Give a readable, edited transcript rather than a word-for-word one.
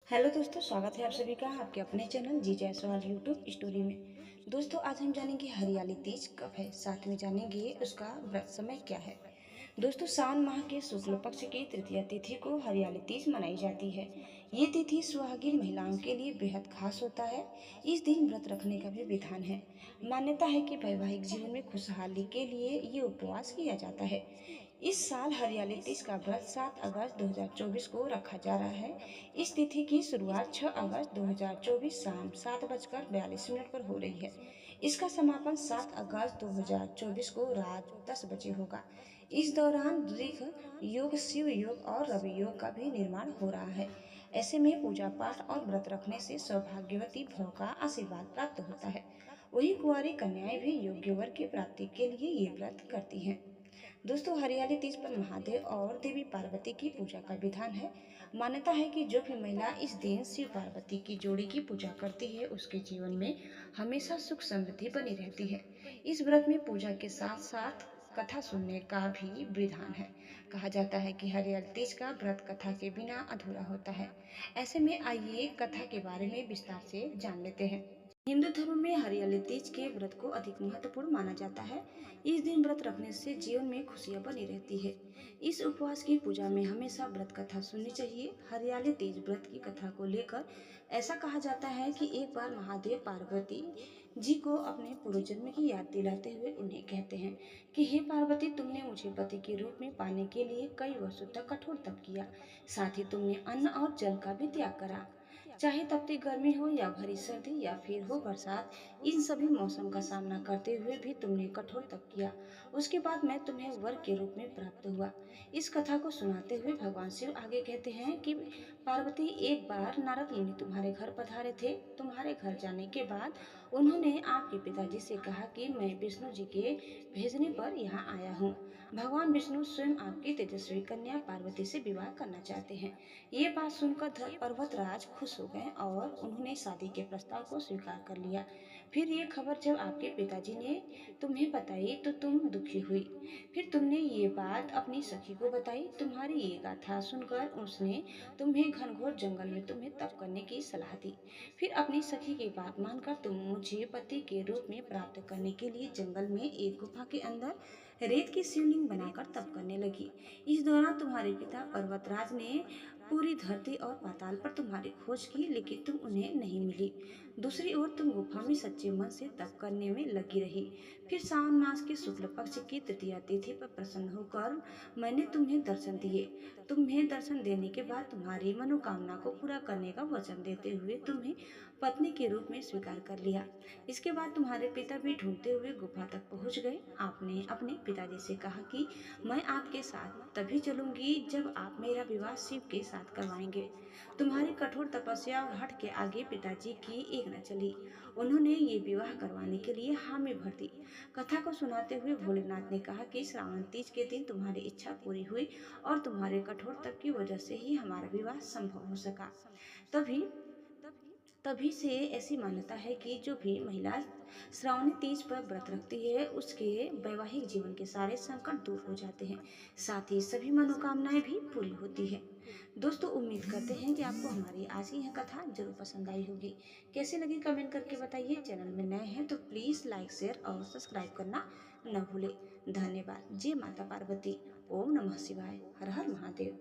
Hello दोस्तों, स्वागत है आप सभी का आपके अपने चैनल जी जायसवाल यूट्यूब स्टोरी में। दोस्तों, आज हम जानेंगे हरियाली तीज कब है, साथ में जानेंगे उसका व्रत समय क्या है। दोस्तों, सावन माह के शुक्ल पक्ष की तृतीया तिथि को हरियाली तीज मनाई जाती है। ये तिथि सुहागिन महिलाओं के लिए बेहद खास होता है। इस दिन व्रत रखने का भी विधान है। मान्यता है कि वैवाहिक जीवन में खुशहाली के लिए ये उपवास किया जाता है। इस साल हरियाली तीज का व्रत 7 अगस्त 2024 को रखा जा रहा है। इस तिथि की शुरुआत 6 अगस्त 2024 शाम 7:42 पर हो रही है। इसका समापन 7 अगस्त 2024 को रात 10 बजे होगा। इस दौरान ऋख योग, शिव योग और रवि योग का भी निर्माण हो रहा है। ऐसे में पूजा पाठ और व्रत रखने से सौभाग्यवती भव का आशीर्वाद प्राप्त होता है। वही कुंवारी कन्याएं भी योग्य वर की प्राप्ति के लिए ये व्रत करती हैं। दोस्तों, हरियाली तीज पर महादेव और देवी पार्वती की पूजा का विधान है। मान्यता है कि जो भी महिला इस दिन शिव पार्वती की जोड़ी की पूजा करती है, उसके जीवन में हमेशा सुख समृद्धि बनी रहती है। इस व्रत में पूजा के साथ साथ कथा सुनने का भी विधान है। कहा जाता है कि हरियाली तीज का व्रत कथा के बिना अधूरा होता है। ऐसे में आइए कथा के बारे में विस्तार से जान लेते हैं। हिंदू धर्म में हरियाली तीज के व्रत को अधिक महत्वपूर्ण माना जाता है। इस दिन व्रत रखने से जीवन में खुशियां बनी रहती है। इस उपवास की पूजा में हमेशा व्रत कथा सुननी चाहिए। हरियाली तीज व्रत की कथा को लेकर ऐसा कहा जाता है कि एक बार महादेव पार्वती जी को अपने पूर्व जन्म की याद दिलाते हुए उन्हें कहते हैं कि हे पार्वती, तुमने मुझे पति के रूप में पाने के लिए कई वर्षों तक कठोर तप किया। साथ ही तुमने अन्न और जल का भी त्याग करा। चाहे तपती गर्मी हो या भरी सर्दी या फिर हो बरसात, इन सभी मौसम का सामना करते हुए भी तुमने कठोर तप किया। उसके बाद मैं तुम्हें वर के रूप में प्राप्त हुआ। इस कथा को सुनाते हुए भगवान शिव आगे कहते हैं कि पार्वती, एक बार नारद मुनि तुम्हारे घर पधारे थे। तुम्हारे घर जाने के बाद उन्होंने आपके पिताजी से कहा कि मैं विष्णु जी के भेजने पर यहाँ आया हूँ। भगवान विष्णु स्वयं आपकी तेजस्वी कन्या पार्वती से विवाह करना चाहते हैं। ये बात सुनकर पर्वतराज खुश हो गए और उन्होंने शादी के प्रस्ताव को स्वीकार कर लिया। फिर ये खबर जब आपके पिताजी ने तुम्हें बताई तो तुम दुखी हुई। फिर तुमने ये बात अपनी सखी को बताई। तुम्हारी ये गाथा सुनकर उसने तुम्हें घनघोर जंगल में तुम्हें तप करने की सलाह दी। फिर अपनी सखी की बात मानकर तुम मुझे पति के रूप में प्राप्त करने के लिए जंगल में एक गुफा के अंदर रेत की शिवलिंग बनाकर तप करने लगी। इस दौरान तुम्हारे पिता पर्वतराज ने पूरी धरती और पाताल पर तुम्हारी खोज की, लेकिन तुम उन्हें नहीं मिली। दूसरी ओर तुम गुफा में सच्चे मन से तप करने में लगी रही। फिर सावन मास के शुक्ल पक्ष की तृतीया तिथि पर प्रसन्न होकर मैंने तुम्हें दर्शन दिए। तुम्हें दर्शन देने के बाद तुम्हारी मनोकामना को पूरा करने का वचन देते हुए तुम्हें पत्नी के रूप में स्वीकार कर लिया। इसके बाद तुम्हारे पिता भी ढूंढते हुए गुफा तक पहुंच गए। आपने अपने पिताजी से कहा कि मैं आपके साथ तभी चलूंगी जब आप मेरा विवाह शिव के साथ करवाएंगे। तुम्हारी कठोर तपस्या और हठ के आगे पिताजी की एक न चली। उन्होंने ये विवाह करवाने के लिए हामी भर दी। कथा को सुनाते हुए भोलेनाथ ने कहा कि श्रावण तीज के दिन तुम्हारी इच्छा पूरी हुई और तुम्हारे कठोर तप की वजह से ही हमारा विवाह संभव हो सका। तभी तभी से ऐसी मान्यता है कि जो भी महिला श्रावणी तीज पर व्रत रखती है, उसके वैवाहिक जीवन के सारे संकट दूर हो जाते हैं। साथ ही सभी मनोकामनाएं भी पूरी होती है। दोस्तों, उम्मीद करते हैं कि आपको हमारी आज की यह कथा जरूर पसंद आई होगी। कैसी लगी कमेंट करके बताइए। चैनल में नए हैं तो प्लीज लाइक, शेयर और सब्सक्राइब करना न भूले। धन्यवाद। जय माता पार्वती। ओम नमः शिवाय। हर हर महादेव।